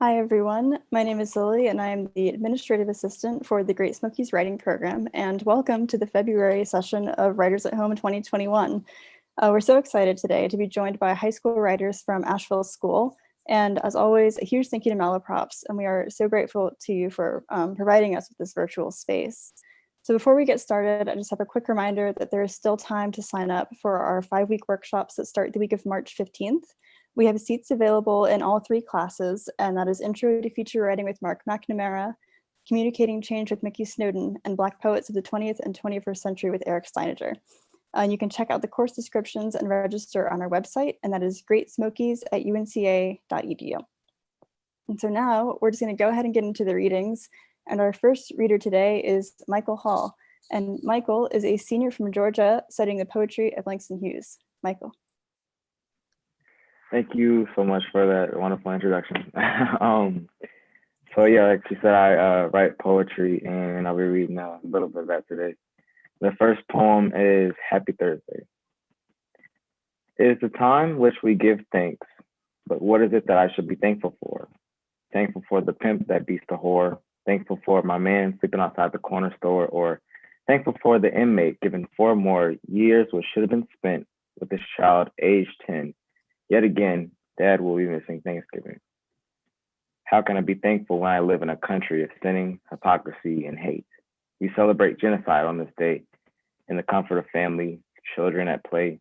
Hi, everyone. My name is Lily, and I am the Administrative Assistant for the Great Smokies Writing Program, and welcome to the February session of Writers at Home 2021. We're so excited today to be joined by high school writers from Asheville School, and as always, a huge thank you to Malaprops, and we are so grateful to you for providing us with this virtual space. So before we get started, I just have a quick reminder that there is still time to sign up for our 5-week workshops that start the week of March 15th. We have seats available in all 3 classes, and that is Intro to Feature Writing with Mark McNamara, Communicating Change with Mickey Snowden, and Black Poets of the 20th and 21st Century with Eric Steininger. You can check out the course descriptions and register on our website, and that is greatsmokies.unca.edu. And so now we're just going to go ahead and get into the readings. And our first reader today is Michael Hall. And Michael is a senior from Georgia studying the poetry of Langston Hughes. Michael. Thank you so much for that wonderful introduction. So yeah, like she said, I write poetry, and I'll be reading a little bit of that today. The first poem is Happy Thursday. It is the time which we give thanks, but what is it that I should be thankful for? Thankful for the pimp that beats the whore, thankful for my man sleeping outside the corner store, or thankful for the inmate given 4 more years which should have been spent with his child aged 10. Yet again, Dad will be missing Thanksgiving. How can I be thankful when I live in a country of sinning, hypocrisy, and hate? We celebrate genocide on this day in the comfort of family, children at play.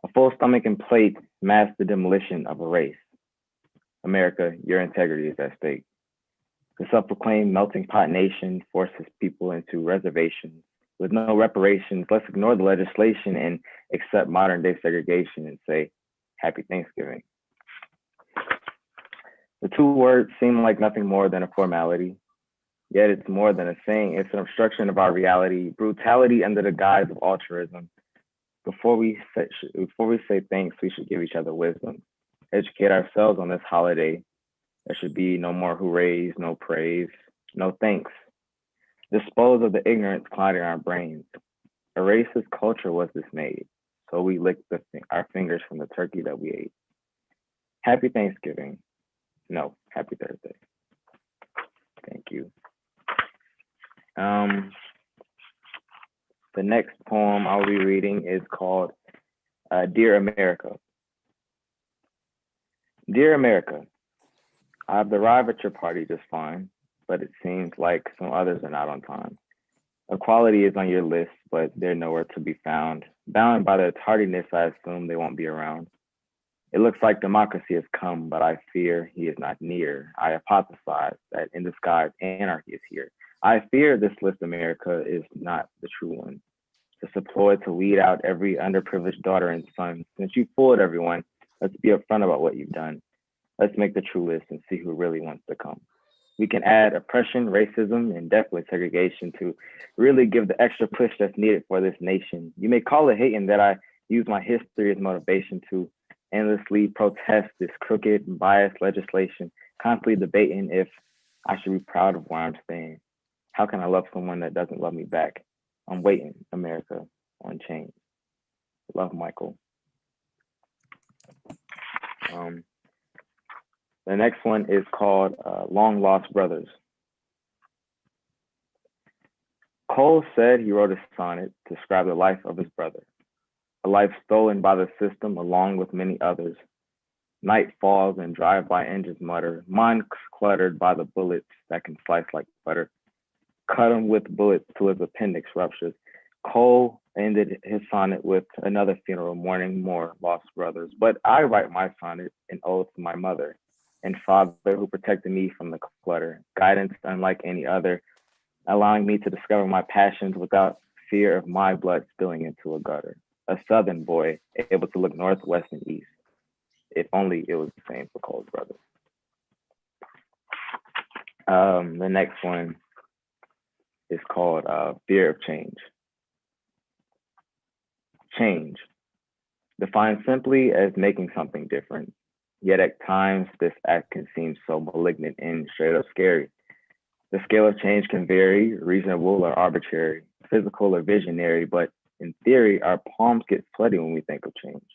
A full stomach and plate mask the demolition of a race. America, your integrity is at stake. The self-proclaimed melting pot nation forces people into reservations. With no reparations, let's ignore the legislation and accept modern day segregation and say, Happy Thanksgiving. The 2 words seem like nothing more than a formality, yet it's more than a saying. It's an obstruction of our reality, brutality under the guise of altruism. Before we say thanks, we should give each other wisdom. Educate ourselves on this holiday. There should be no more hoorays, no praise, no thanks. Dispose of the ignorance clouding our brains. A racist culture was dismayed, so we licked our fingers from the turkey that we ate. Happy Thanksgiving. No, Happy Thursday. Thank you. The next poem I'll be reading is called Dear America. Dear America, I've arrived at your party just fine, but it seems like some others are not on time. Equality is on your list, but they're nowhere to be found. Bound by their tardiness, I assume they won't be around. It looks like democracy has come, but I fear he is not near. I hypothesize that in disguise, anarchy is here. I fear this list America is not the true one. It's a ploy to weed out every underprivileged daughter and son. Since you fooled everyone, let's be upfront about what you've done. Let's make the true list and see who really wants to come. We can add oppression, racism, and definitely segregation to really give the extra push that's needed for this nation. You may call it hating that I use my history as motivation to endlessly protest this crooked and biased legislation, constantly debating if I should be proud of where I'm staying. How can I love someone that doesn't love me back? I'm waiting, America, on change. Love, Michael. The next one is called Long Lost Brothers. Cole said he wrote a sonnet to describe the life of his brother, a life stolen by the system along with many others. Night falls and drive-by engines mutter, mind cluttered by the bullets that can slice like butter. Cut him with bullets till his appendix ruptures. Cole ended his sonnet with another funeral mourning more lost brothers. But I write my sonnet in ode to my mother and father who protected me from the clutter, guidance unlike any other, allowing me to discover my passions without fear of my blood spilling into a gutter. A southern boy able to look north, west, and east. If only it was the same for Cole's brother. The next one is called Fear of Change. Change, defined simply as making something different. Yet at times, this act can seem so malignant and straight up scary. The scale of change can vary, reasonable or arbitrary, physical or visionary, but in theory, our palms get sweaty when we think of change.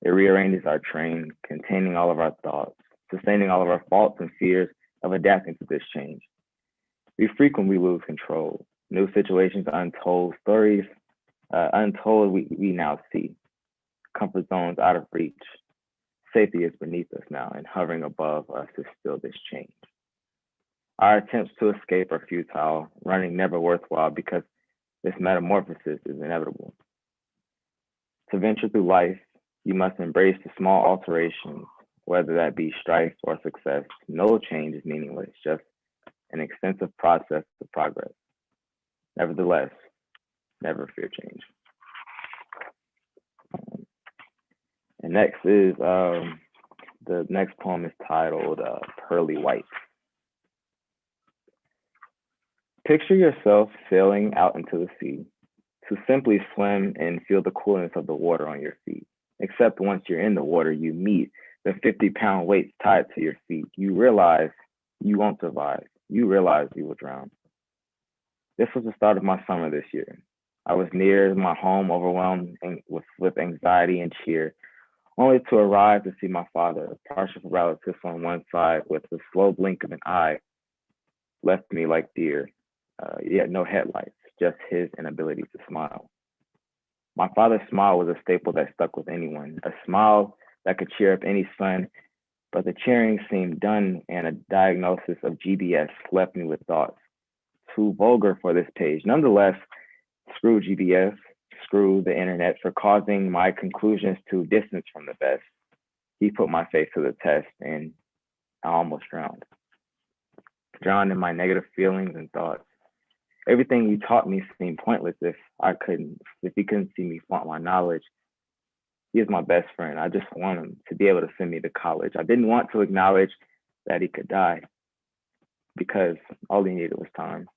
It rearranges our train, containing all of our thoughts, sustaining all of our faults and fears of adapting to this change. We frequently lose control. New situations, untold stories, untold we now see. Comfort zones out of reach. Safety is beneath us now, and hovering above us is still this change. Our attempts to escape are futile, running never worthwhile because this metamorphosis is inevitable. To venture through life, you must embrace the small alterations, whether that be strife or success. No change is meaningless, just an extensive process of progress. Nevertheless, never fear change. And next is, the next poem is titled Pearly White. Picture yourself sailing out into the sea to simply swim and feel the coolness of the water on your feet. Except once you're in the water, you meet the 50-pound weights tied to your feet. You realize you won't survive. You realize you will drown. This was the start of my summer this year. I was near my home, overwhelmed with anxiety and cheer, only to arrive to see my father, partial paralysis on one side with the slow blink of an eye, left me like deer, yet no headlights, just his inability to smile. My father's smile was a staple that stuck with anyone, a smile that could cheer up any sun, but the cheering seemed done, and a diagnosis of GBS left me with thoughts too vulgar for this page. Nonetheless, screw GBS, screw the internet for causing my conclusions to distance from the best. He put my faith to the test, and I almost drowned. Drowned in my negative feelings and thoughts. Everything he taught me seemed pointless if he couldn't see me flaunt my knowledge. He is my best friend. I just want him to be able to send me to college. I didn't want to acknowledge that he could die because all he needed was time.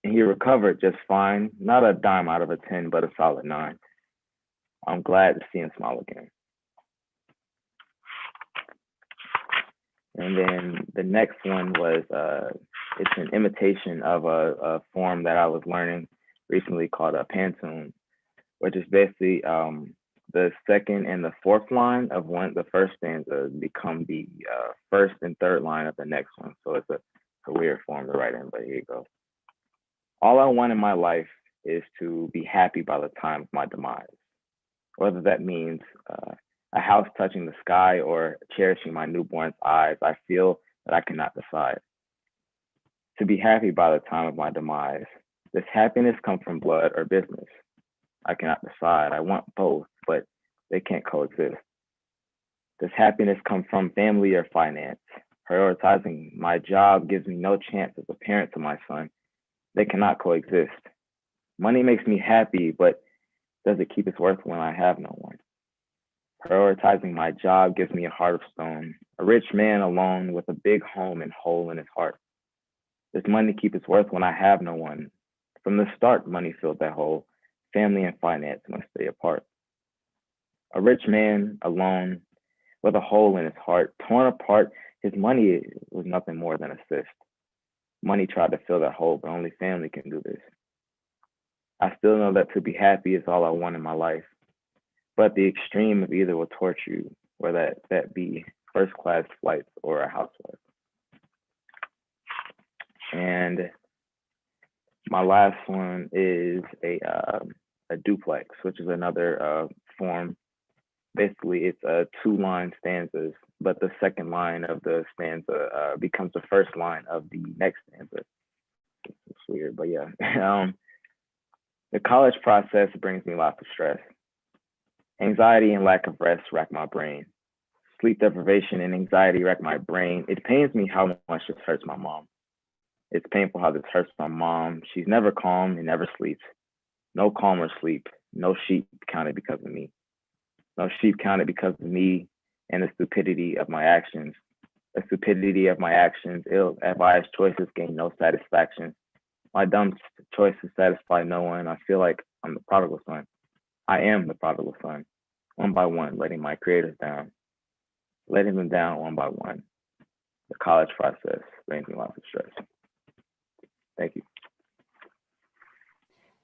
And he recovered just fine, not a dime out of a 10, but a solid 9. I'm glad to see him smile again. And then the next one was, it's an imitation of a form that I was learning recently called a pantone, which is basically the second and the fourth line of the first stanza become the first and third line of the next one. So it's a weird form to write in, but here you go. All I want in my life is to be happy by the time of my demise, whether that means a house touching the sky or cherishing my newborn's eyes. I feel that I cannot decide. To be happy by the time of my demise. Does happiness come from blood or business? I cannot decide. I want both, but they can't coexist. Does happiness come from family or finance? Prioritizing my job gives me no chance as a parent to my son. They cannot coexist. Money makes me happy, but does it keep its worth when I have no one? Prioritizing my job gives me a heart of stone, a rich man alone with a big home and hole in his heart. Does money keep its worth when I have no one? From the start, money filled that hole. Family and finance must stay apart. A rich man alone with a hole in his heart, torn apart, his money was nothing more than a cyst. Money tried to fill that hole, but only family can do this. I still know that to be happy is all I want in my life, but the extreme of either will torture you, whether that be first-class flights or a housewife. And my last one is a duplex, which is another form. Basically, it's 2-line stanzas, but the second line of the stanza becomes the first line of the next stanza. It's weird, but yeah. The college process brings me lots of stress. Anxiety and lack of rest rack my brain. Sleep deprivation and anxiety rack my brain. It pains me how much this hurts my mom. It's painful how this hurts my mom. She's never calm and never sleeps. No calm or sleep. No sheep counted because of me. No sheep counted because of me and the stupidity of my actions. The stupidity of my actions, ill-advised choices gain no satisfaction. My dumb choices satisfy no one. I feel like I'm the prodigal son. I am the prodigal son, one by one, letting my creators down. Letting them down one by one. The college process brings me lots of stress. Thank you.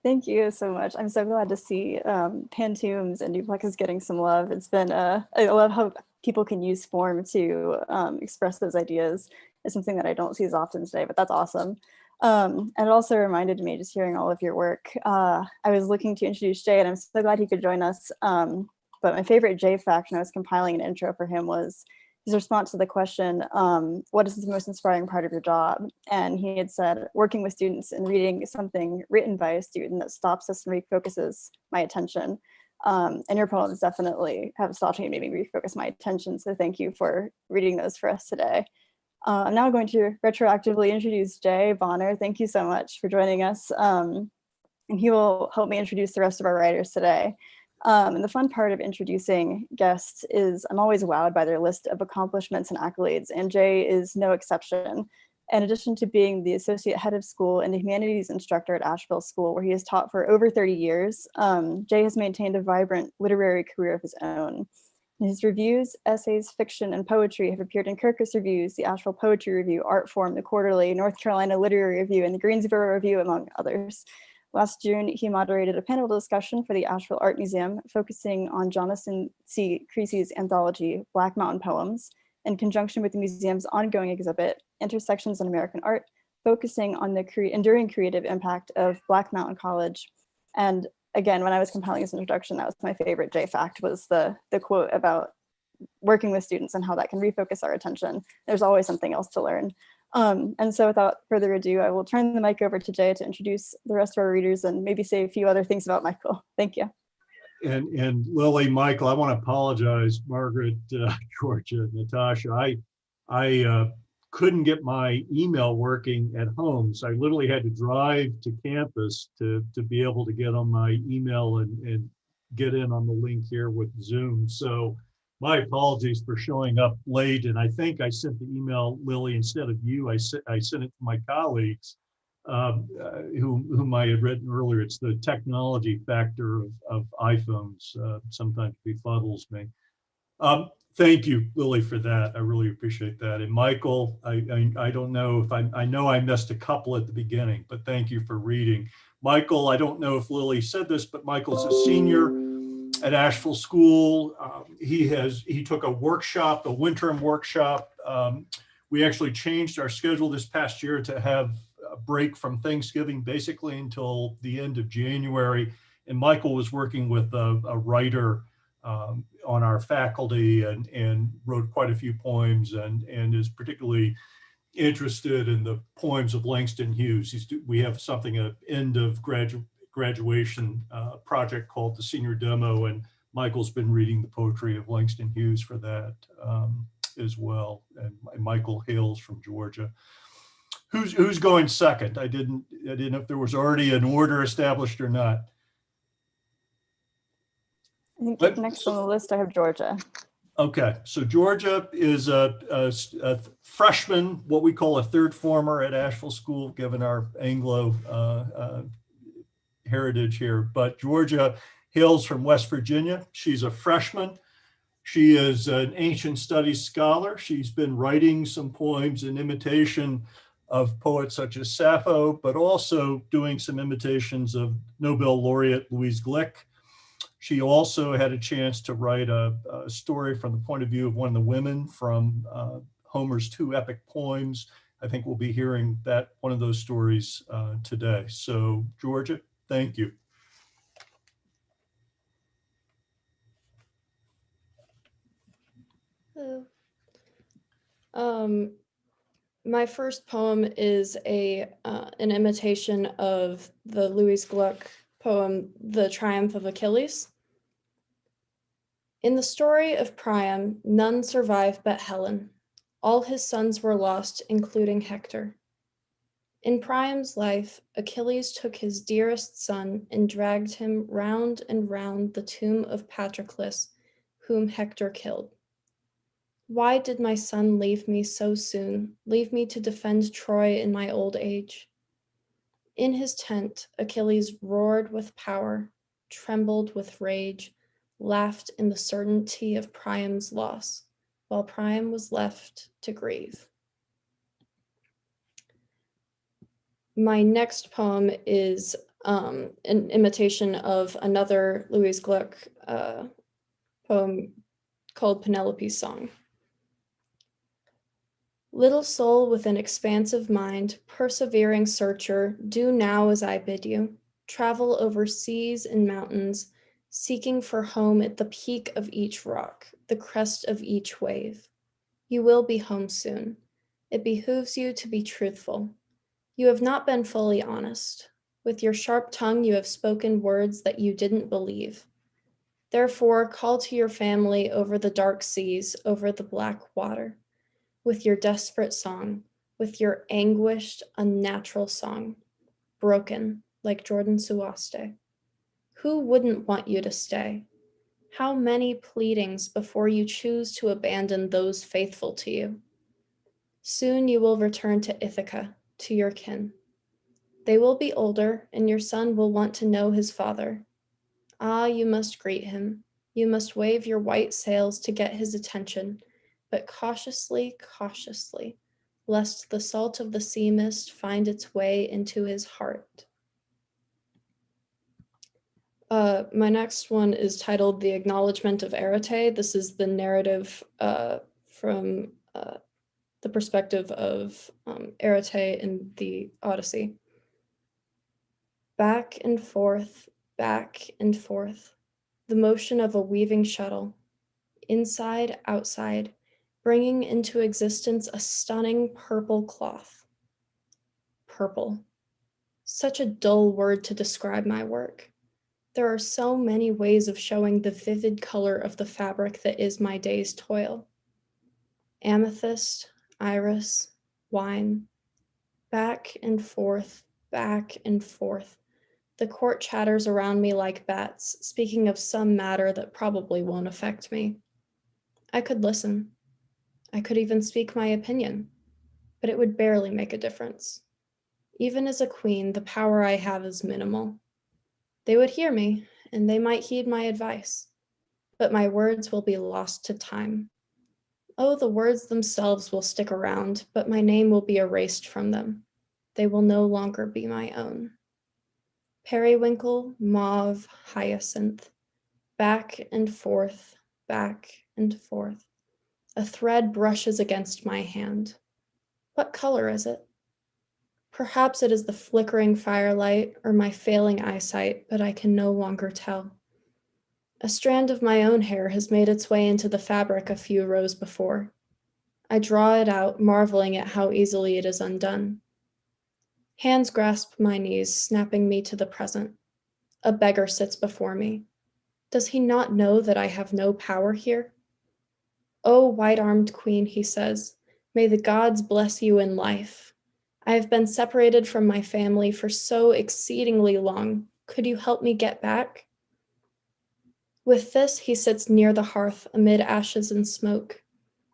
Thank you so much. I'm so glad to see Pantoums and duplexes getting some love. It's been, I love how people can use form to express those ideas is something that I don't see as often today, but that's awesome. And it also reminded me, just hearing all of your work, I was looking to introduce Jay, and I'm so glad he could join us. But my favorite Jay fact when I was compiling an intro for him was his response to the question, what is the most inspiring part of your job? And he had said, working with students and reading something written by a student that stops us and refocuses my attention. And your poems definitely have stopped me and made me refocus my attention. So thank you for reading those for us today. I'm now going to retroactively introduce Jay Bonner. Thank you so much for joining us. And he will help me introduce the rest of our writers today. And the fun part of introducing guests is I'm always wowed by their list of accomplishments and accolades, and Jay is no exception. In addition to being the associate head of school and the humanities instructor at Asheville School, where he has taught for over 30 years, Jay has maintained a vibrant literary career of his own. His reviews, essays, fiction, and poetry have appeared in Kirkus Reviews, the Asheville Poetry Review, Artform, the Quarterly, North Carolina Literary Review, and the Greensboro Review, among others. Last June, he moderated a panel discussion for the Asheville Art Museum, focusing on Jonathan C. Creasy's anthology, Black Mountain Poems, in conjunction with the museum's ongoing exhibit, Intersections in American Art, focusing on the enduring creative impact of Black Mountain College. And again, when I was compiling this introduction, that was my favorite J fact, was the quote about working with students and how that can refocus our attention. There's always something else to learn. And so without further ado, I will turn the mic over to Jay to introduce the rest of our readers and maybe say a few other things about Michael. Thank you. And Lily, Michael, I want to apologize, Margaret, Georgia, Natasha. I couldn't get my email working at home, so I literally had to drive to campus to be able to get on my email and get in on the link here with Zoom. So my apologies for showing up late, and I think I sent the email, Lily, instead of you. I sent it to my colleagues, whom I had written earlier. It's the technology factor of iPhones sometimes befuddles me. Thank you, Lily, for that. I really appreciate that. And Michael, I don't know if I know I missed a couple at the beginning, but thank you for reading. Michael, I don't know if Lily said this, but Michael's a senior at Asheville School. He took a workshop, a winter workshop. We actually changed our schedule this past year to have a break from Thanksgiving basically until the end of January. And Michael was working with a writer on our faculty and wrote quite a few poems and is particularly interested in the poems of Langston Hughes. We have something at end of graduation project called the Senior Demo, and Michael's been reading the poetry of Langston Hughes for that as well. And Michael hails from Georgia. Who's going second? I didn't know if there was already an order established or not. I think next on the list, I have Georgia. Okay, so Georgia is a freshman, what we call a third former at Asheville School, given our Anglo heritage here. But Georgia hails from West Virginia. She's a freshman. She is an ancient studies scholar. She's been writing some poems in imitation of poets such as Sappho, but also doing some imitations of Nobel laureate Louise Glick. She also had a chance to write a story from the point of view of one of the women from Homer's two epic poems. I think we'll be hearing that one of those stories today. So Georgia, thank you. Hello. My first poem is an imitation of the Louise Gluck poem, The Triumph of Achilles. In the story of Priam, none survive but Helen. All his sons were lost, including Hector. In Priam's life, Achilles took his dearest son and dragged him round and round the tomb of Patroclus, whom Hector killed. Why did my son leave me so soon, leave me to defend Troy in my old age? In his tent, Achilles roared with power, trembled with rage, laughed in the certainty of Priam's loss, while Priam was left to grieve. My next poem is an imitation of another Louise Gluck poem called Penelopes Song. Little soul with an expansive mind, persevering searcher, do now as I bid you. Travel over seas and mountains, seeking for home at the peak of each rock, the crest of each wave. You will be home soon. It behooves you to be truthful. You have not been fully honest. With your sharp tongue, you have spoken words that you didn't believe. Therefore, call to your family over the dark seas, over the black water, with your desperate song, with your anguished, unnatural song, broken like Jordan Suwaste. Who wouldn't want you to stay? How many pleadings before you choose to abandon those faithful to you? Soon you will return to Ithaca, to your kin. They will be older, and your son will want to know his father. Ah, you must greet him. You must wave your white sails to get his attention, but cautiously, cautiously, lest the salt of the sea mist find its way into his heart. My next one is titled The Acknowledgement of Erete. This is the narrative from the perspective of Erete in the Odyssey. Back and forth, the motion of a weaving shuttle, inside, outside, bringing into existence a stunning purple cloth. Purple. Such a dull word to describe my work. There are so many ways of showing the vivid color of the fabric that is my day's toil. Amethyst, iris, wine. Back and forth, the court chatters around me like bats, speaking of some matter that probably won't affect me. I could listen. I could even speak my opinion, but it would barely make a difference. Even as a queen, the power I have is minimal. They would hear me, and they might heed my advice, but my words will be lost to time. Oh, the words themselves will stick around, but my name will be erased from them. They will no longer be my own. Periwinkle, mauve, hyacinth, back and forth, A thread brushes against my hand. What color is it? Perhaps it is the flickering firelight or my failing eyesight, but I can no longer tell. A strand of my own hair has made its way into the fabric a few rows before. I draw it out, marveling at how easily it is undone. Hands grasp my knees, snapping me to the present. A beggar sits before me. Does he not know that I have no power here? "O white-armed queen," he says, "may the gods bless you in life. I have been separated from my family for so exceedingly long. Could you help me get back?" With this, he sits near the hearth amid ashes and smoke.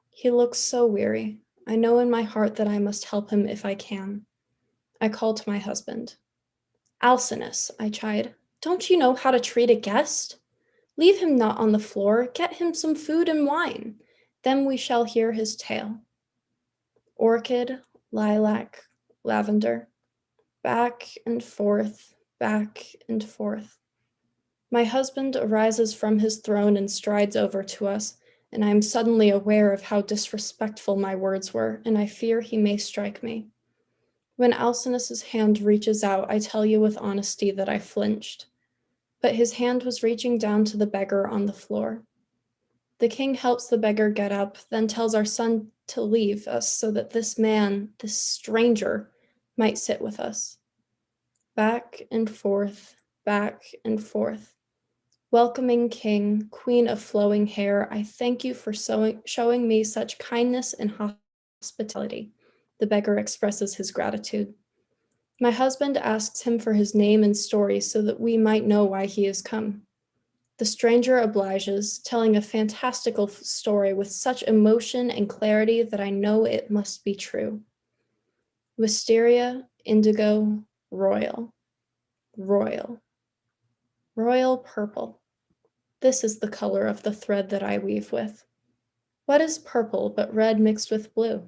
He looks so weary. I know in my heart that I must help him if I can. I call to my husband. "Alcinous," I chide, "don't you know how to treat a guest? Leave him not on the floor. Get him some food and wine. Then we shall hear his tale." Orchid, lilac, lavender, back and forth. My husband arises from his throne and strides over to us, and I am suddenly aware of how disrespectful my words were, and I fear he may strike me. When Alcinous's hand reaches out, I tell you with honesty that I flinched, but his hand was reaching down to the beggar on the floor. The king helps the beggar get up, then tells our son to leave us so that this man, this stranger, might sit with us. Back and forth. Welcoming king, queen of flowing hair, I thank you for showing me such kindness and hospitality. The beggar expresses his gratitude. My husband asks him for his name and story so that we might know why he has come. The stranger obliges, telling a fantastical story with such emotion and clarity that I know it must be true. Wisteria, indigo, royal purple. This is the color of the thread that I weave with. What is purple but red mixed with blue?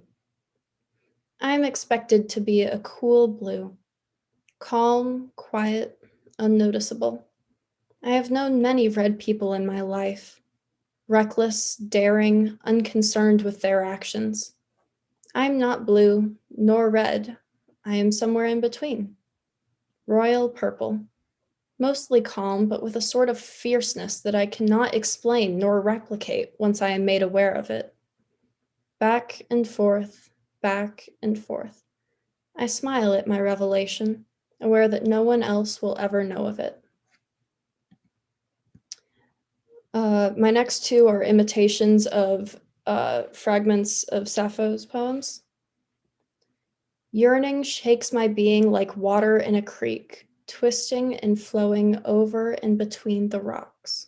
I am expected to be a cool blue, calm, quiet, unnoticeable. I have known many red people in my life. reckless, daring, unconcerned with their actions. I am not blue nor red. I am somewhere in between. Royal purple, mostly calm, but with a sort of fierceness that I cannot explain nor replicate once I am made aware of it. Back and forth, back and forth. I smile at my revelation, aware that no one else will ever know of it. My next two are imitations of fragments of Sappho's poems. Yearning shakes my being like water in a creek, twisting and flowing over and between the rocks.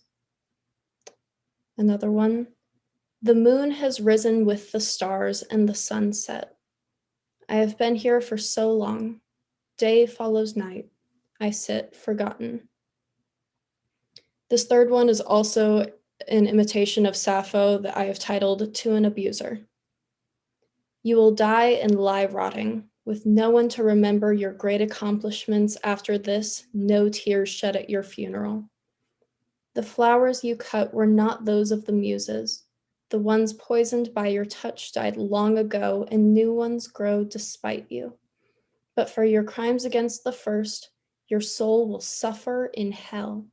Another one. The moon has risen with the stars and the sun set. I have been here for so long. Day follows night. I sit forgotten. This third one is also an imitation of Sappho that I have titled To an Abuser. You will die and lie rotting, with no one to remember your great accomplishments after this, no tears shed at your funeral. The flowers you cut were not those of the muses. The ones poisoned by your touch died long ago, and new ones grow despite you. But for your crimes against the first, your soul will suffer in hell.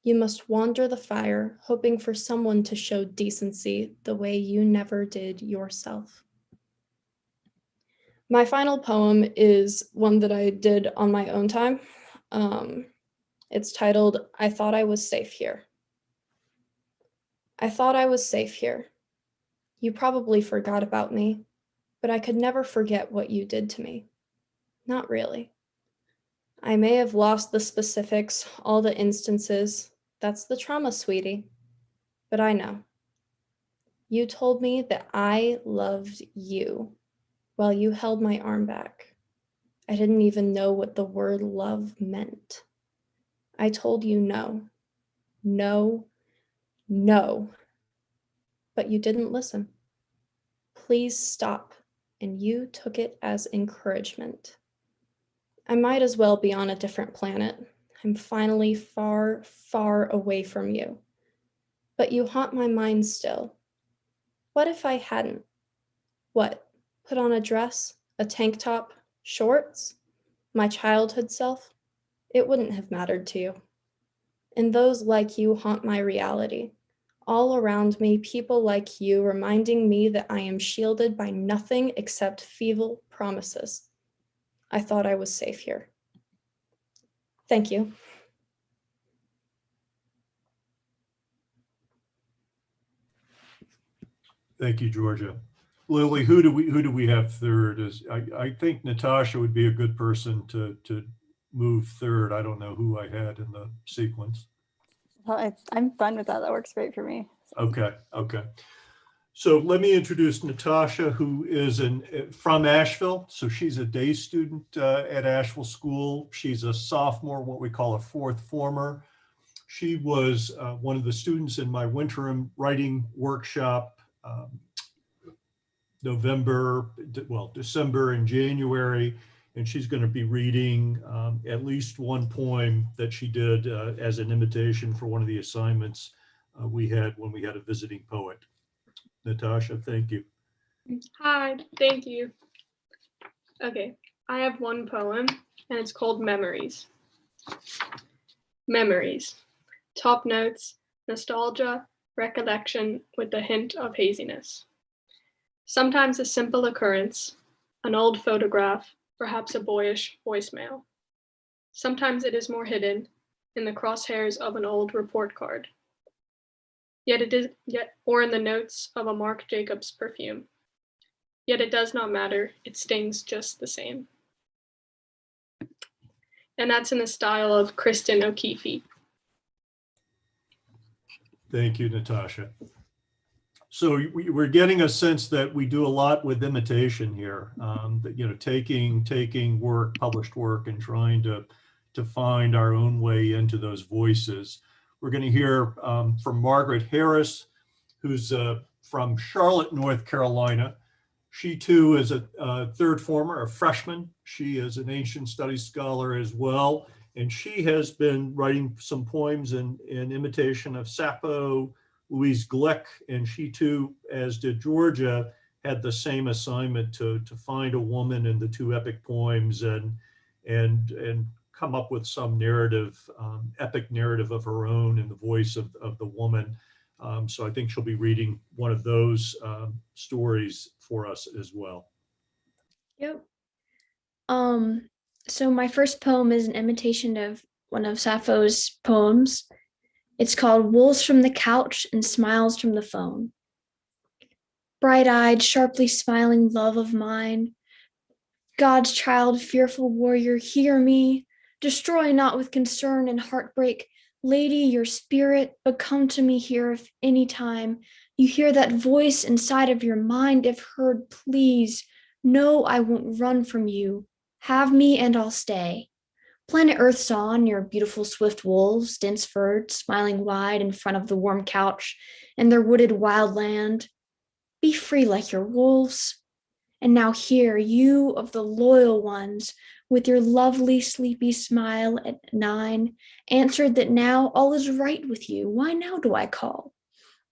You must wander the fire, hoping for someone to show decency the way you never did yourself. My final poem is one that I did on my own time. It's titled, I Thought I Was Safe Here. I thought I was safe here. You probably forgot about me, but I could never forget what you did to me. Not really. I may have lost the specifics, all the instances. That's the trauma, sweetie. But I know. You told me that I loved you while you held my arm back. I didn't even know what the word love meant. I told you no, no, no, but you didn't listen. Please stop, and you took it as encouragement. I might as well be on a different planet. I'm finally far, far away from you. But you haunt my mind still. What if I hadn't? What, put on a dress, a tank top, shorts? My childhood self? It wouldn't have mattered to you. And those like you haunt my reality. All around me, people like you reminding me that I am shielded by nothing except feeble promises. I thought I was safe here. Thank you. Thank you, Georgia. Lily, who do we have third? I think Natasha would be a good person to move third. I don't know who I had in the sequence. Well, I'm fine with that. That works great for me. Okay. So let me introduce Natasha, who is from Asheville. So she's a day student at Asheville School. She's a sophomore, what we call a fourth former. She was one of the students in my winter writing workshop, December and January. And she's going to be reading at least one poem that she did as an imitation for one of the assignments we had when we had a visiting poet. Natasha, thank you. Hi, thank you. Okay, I have one poem and it's called Memories. Memories. Top notes, nostalgia, recollection with a hint of haziness. Sometimes a simple occurrence, an old photograph, perhaps a boyish voicemail. Sometimes it is more hidden in the crosshairs of an old report card. Or in the notes of a Marc Jacobs perfume. Yet it does not matter, it stings just the same. And that's in the style of Kristen O'Keefe. Thank you, Natasha. So we're getting a sense that we do a lot with imitation here, that, taking work, published work, and trying to find our own way into those voices. We're going to hear from Margaret Harris, who's from Charlotte, North Carolina. She too is a third former, a freshman. She is an ancient studies scholar as well. And she has been writing some poems in imitation of Sappho, Louise Glick, and she too, as did Georgia, had the same assignment to find a woman in the two epic poems and come up with some narrative, epic narrative of her own in the voice of the woman. So I think she'll be reading one of those stories for us as well. Yep. So my first poem is an imitation of one of Sappho's poems. It's called Wolves from the Couch and Smiles from the Phone. Bright-eyed, sharply smiling love of mine, God's child, fearful warrior, hear me. Destroy not with concern and heartbreak, lady, your spirit, but come to me here if any time you hear that voice inside of your mind. If heard, please, no, I won't run from you. Have me and I'll stay. Planet Earth's on, your beautiful swift wolves, dense furred, smiling wide in front of the warm couch and their wooded wild land. Be free like your wolves. And now here, you of the loyal ones, with your lovely sleepy smile at 9, answered that now all is right with you. Why now do I call?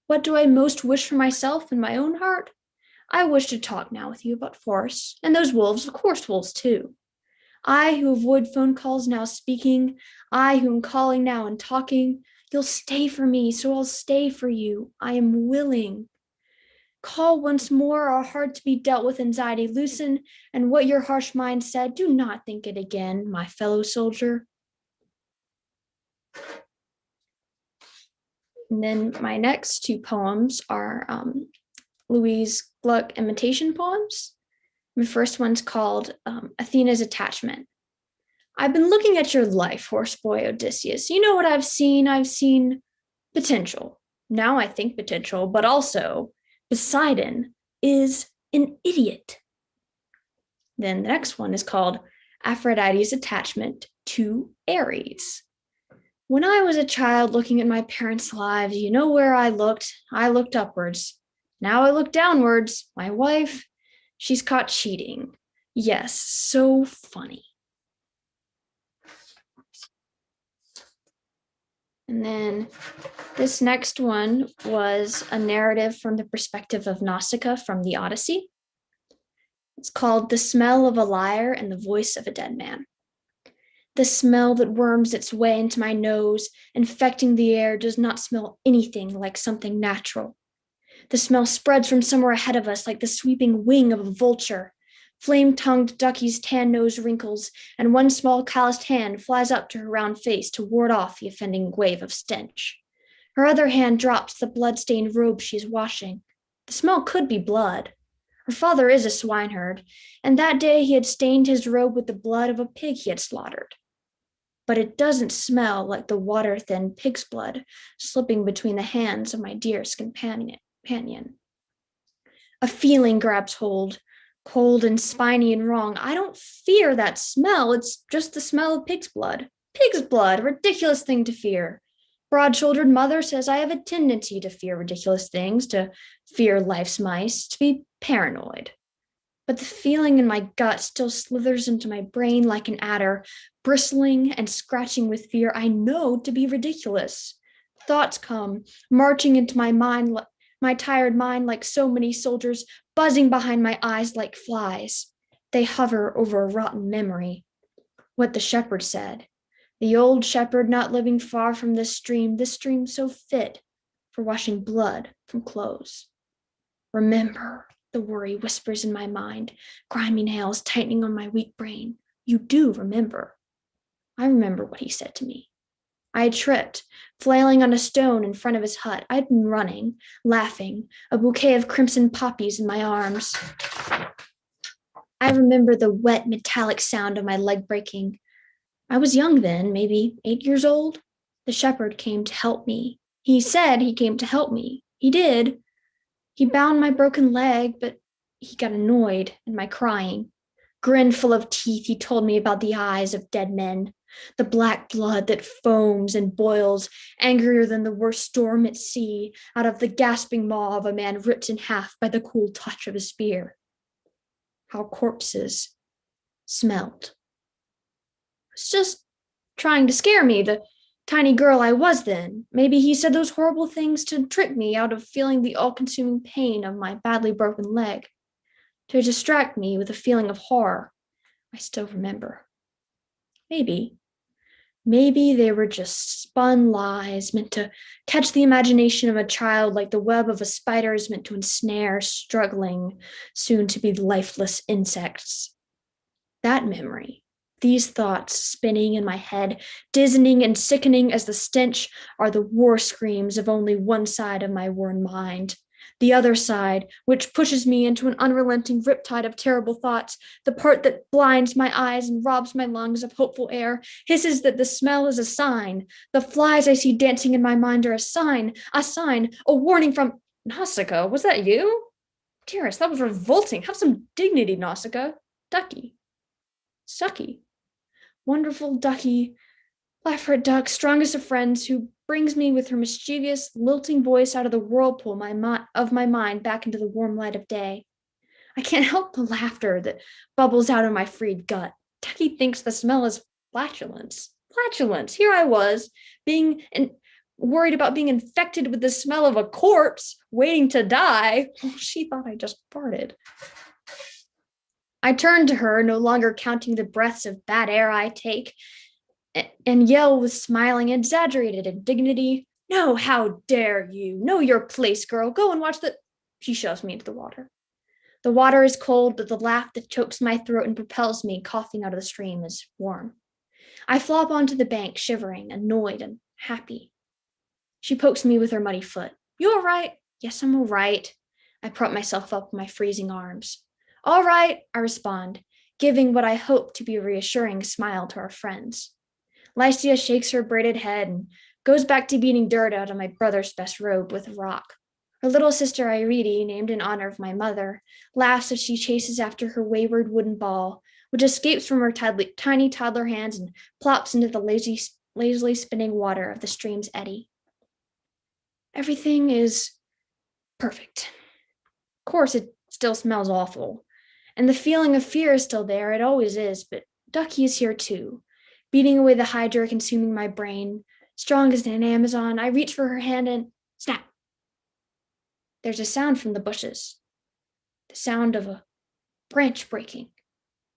What do I most wish for myself in my own heart? I wish to talk now with you about forests, and those wolves, of course, wolves too. I who avoid phone calls now speaking, I who am calling now and talking, you'll stay for me, so I'll stay for you. I am willing. Call once more, our heart to be dealt with, anxiety loosen, and what your harsh mind said, do not think it again, my fellow soldier. And then my next two poems are Louise Gluck imitation poems. My first one's called Athena's Attachment. I've been looking at your life, horse boy Odysseus. You know what I've seen? I've seen potential. Now I think potential, but also Poseidon is an idiot. Then the next one is called Aphrodite's Attachment to Ares. When I was a child looking at my parents' lives, you know where I looked? I looked upwards. Now I look downwards. My wife, she's caught cheating. Yes, so funny. And then this next one was a narrative from the perspective of Nausicaa from the Odyssey. It's called The Smell of a Liar and the Voice of a Dead Man. The smell that worms its way into my nose, infecting the air, does not smell anything like something natural. The smell spreads from somewhere ahead of us like the sweeping wing of a vulture. Flame-tongued Ducky's tan nose wrinkles, and one small calloused hand flies up to her round face to ward off the offending wave of stench. Her other hand drops the blood-stained robe she is washing. The smell could be blood. Her father is a swineherd, and that day he had stained his robe with the blood of a pig he had slaughtered. But it doesn't smell like the water-thin pig's blood slipping between the hands of my dearest companion. A feeling grabs hold, cold and spiny and wrong. I don't fear that smell. It's just the smell of pig's blood. Pig's blood, a ridiculous thing to fear. Broad-shouldered mother says I have a tendency to fear ridiculous things, to fear life's mice, to be paranoid. But the feeling in my gut still slithers into my brain like an adder, bristling and scratching with fear I know to be ridiculous. Thoughts come, marching into my mind, my tired mind like so many soldiers, buzzing behind my eyes like flies. They hover over a rotten memory. What the shepherd said. The old shepherd not living far from this stream so fit for washing blood from clothes. Remember, the worry whispers in my mind, grimy nails tightening on my weak brain. You do remember. I remember what he said to me. I had tripped, flailing on a stone in front of his hut. I'd been running, laughing, a bouquet of crimson poppies in my arms. I remember the wet, metallic sound of my leg breaking. I was young then, maybe 8 years old. The shepherd came to help me. He said he came to help me. He did. He bound my broken leg, but he got annoyed at my crying. Grin full of teeth, he told me about the eyes of dead men, the black blood that foams and boils, angrier than the worst storm at sea, out of the gasping maw of a man ripped in half by the cool touch of a spear. How corpses smelled. It's just trying to scare me. The tiny girl I was then. Maybe he said those horrible things to trick me out of feeling the all-consuming pain of my badly broken leg, to distract me with a feeling of horror I still remember. Maybe they were just spun lies meant to catch the imagination of a child like the web of a spider is meant to ensnare struggling, soon to be lifeless insects. That memory, these thoughts spinning in my head, dizzying and sickening as the stench, are the war screams of only one side of my worn mind. The other side, which pushes me into an unrelenting riptide of terrible thoughts, the part that blinds my eyes and robs my lungs of hopeful air, hisses that the smell is a sign. The flies I see dancing in my mind are a sign, a warning from Nausicaa. Was that you? Dearest, that was revolting. Have some dignity, Nausicaa. Ducky. Sucky. Wonderful Ducky, Lafayette Duck, strongest of friends, who brings me with her mischievous, lilting voice out of the whirlpool of my mind back into the warm light of day. I can't help the laughter that bubbles out of my freed gut. Ducky thinks the smell is flatulence. Flatulence. Here I was, worried about being infected with the smell of a corpse, waiting to die. She thought I just farted. I turned to her, no longer counting the breaths of bad air I take, and yell with smiling, exaggerated indignity. No, how dare you? Know your place, girl. Go and watch the... She shoves me into the water. The water is cold, but the laugh that chokes my throat and propels me, coughing out of the stream, is warm. I flop onto the bank, shivering, annoyed, and happy. She pokes me with her muddy foot. You all right? Yes, I'm all right. I prop myself up in my freezing arms. All right, I respond, giving what I hope to be a reassuring smile to our friends. Lycia shakes her braided head and goes back to beating dirt out of my brother's best robe with a rock. Her little sister Erete, named in honor of my mother, laughs as she chases after her wayward wooden ball, which escapes from her tiny toddler hands and plops into the lazily spinning water of the stream's eddy. Everything is perfect. Of course, it still smells awful. And the feeling of fear is still there. It always is, but Ducky is here too, beating away the hydra consuming my brain. Strong as an Amazon, I reach for her hand and snap. There's a sound from the bushes, the sound of a branch breaking.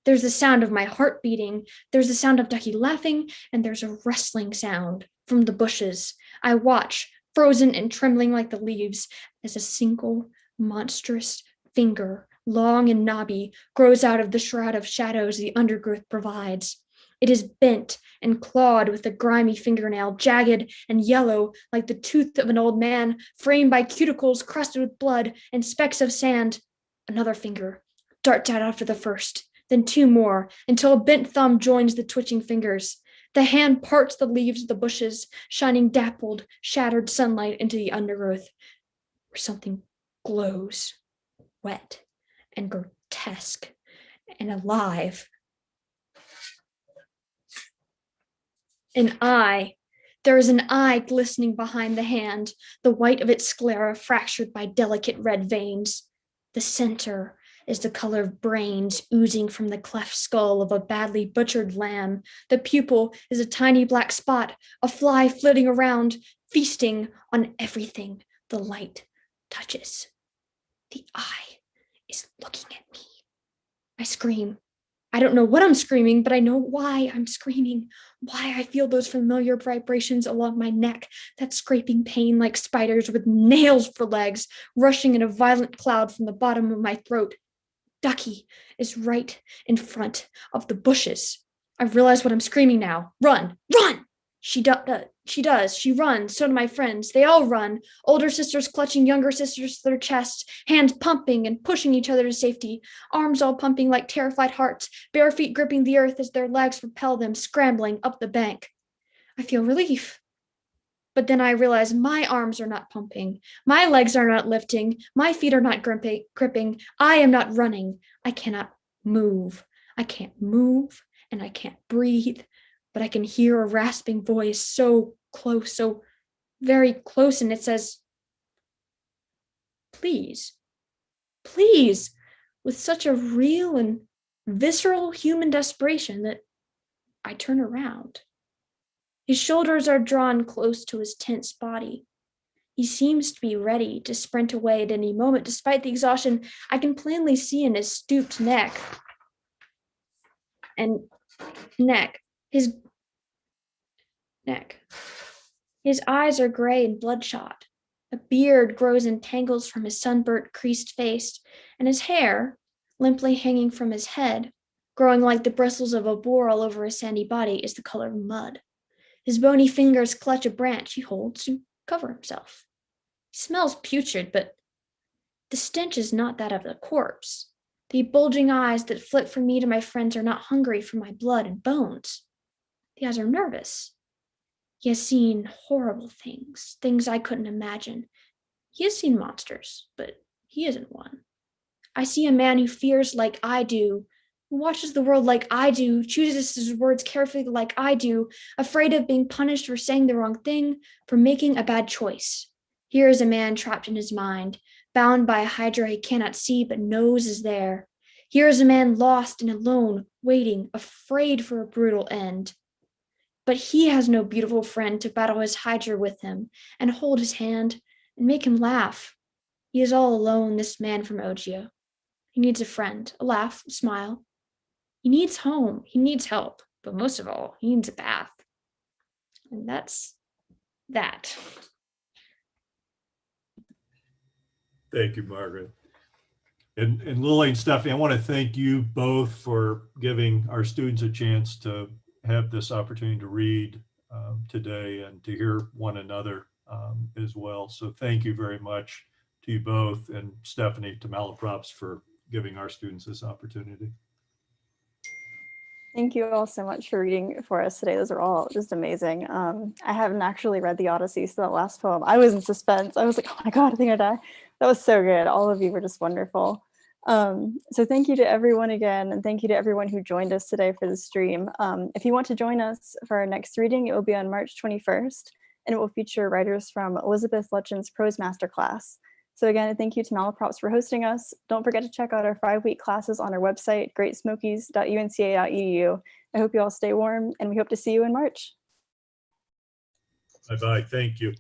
There's the sound of my heart beating. There's the sound of Ducky laughing, and there's a rustling sound from the bushes. I watch, frozen and trembling like the leaves, as a single monstrous finger, long and knobby, grows out of the shroud of shadows the undergrowth provides. It is bent and clawed with a grimy fingernail, jagged and yellow like the tooth of an old man, framed by cuticles crusted with blood and specks of sand. Another finger darts out after the first, then two more, until a bent thumb joins the twitching fingers. The hand parts the leaves of the bushes, shining dappled, shattered sunlight into the undergrowth, where something glows, wet and grotesque and alive. An eye. There is an eye glistening behind the hand, the white of its sclera fractured by delicate red veins. The center is the color of brains oozing from the cleft skull of a badly butchered lamb. The pupil is a tiny black spot, a fly flitting around, feasting on everything the light touches. The eye is looking at me. I scream. I don't know what I'm screaming, but I know why I'm screaming, why I feel those familiar vibrations along my neck, that scraping pain like spiders with nails for legs, rushing in a violent cloud from the bottom of my throat. Ducky is right in front of the bushes. I realize what I'm screaming now. Run, run! She does. She runs. So do my friends. They all run. Older sisters clutching younger sisters to their chests, hands pumping and pushing each other to safety, arms all pumping like terrified hearts, bare feet gripping the earth as their legs propel them scrambling up the bank. I feel relief. But then I realize my arms are not pumping. My legs are not lifting. My feet are not gripping. I am not running. I cannot move. I can't move and I can't breathe. But I can hear a rasping voice so close, so very close, and it says, please, please, with such a real and visceral human desperation that I turn around. His shoulders are drawn close to his tense body. He seems to be ready to sprint away at any moment, despite the exhaustion I can plainly see in his stooped neck. His neck. His eyes are gray and bloodshot. A beard grows in tangles from his sunburnt, creased face, and his hair, limply hanging from his head, growing like the bristles of a boar all over his sandy body, is the color of mud. His bony fingers clutch a branch he holds to cover himself. He smells putrid, but the stench is not that of the corpse. The bulging eyes that flit from me to my friends are not hungry for my blood and bones. The eyes are nervous. He has seen horrible things, things I couldn't imagine. He has seen monsters, but he isn't one. I see a man who fears like I do, who watches the world like I do, chooses his words carefully like I do, afraid of being punished for saying the wrong thing, for making a bad choice. Here is a man trapped in his mind, bound by a hydra he cannot see but knows is there. Here is a man lost and alone, waiting, afraid for a brutal end. But he has no beautiful friend to battle his hydra with him and hold his hand and make him laugh. He is all alone, this man from Ogio. He needs a friend, a laugh, a smile. He needs home, he needs help, but most of all, he needs a bath. And that's that. Thank you, Margaret. And Lily and Stephanie, I want to thank you both for giving our students a chance to have this opportunity to read today and to hear one another as well. So thank you very much to you both, and Stephanie, to Malaprops, for giving our students this opportunity. Thank you all so much for reading for us today. Those are all just amazing. I haven't actually read the Odyssey, so that last poem, I was in suspense. I was like, oh my God, I think I die. That was so good. All of you were just wonderful. So thank you to everyone again, and thank you to everyone who joined us today for the stream. If you want to join us for our next reading, it will be on March 21st, and it will feature writers from Elizabeth Lutchen's Prose Masterclass. So again, thank you to Malaprops for hosting us. Don't forget to check out our 5-week classes on our website, greatsmokies.unca.edu. I hope you all stay warm, and we hope to see you in March. Bye-bye. Thank you.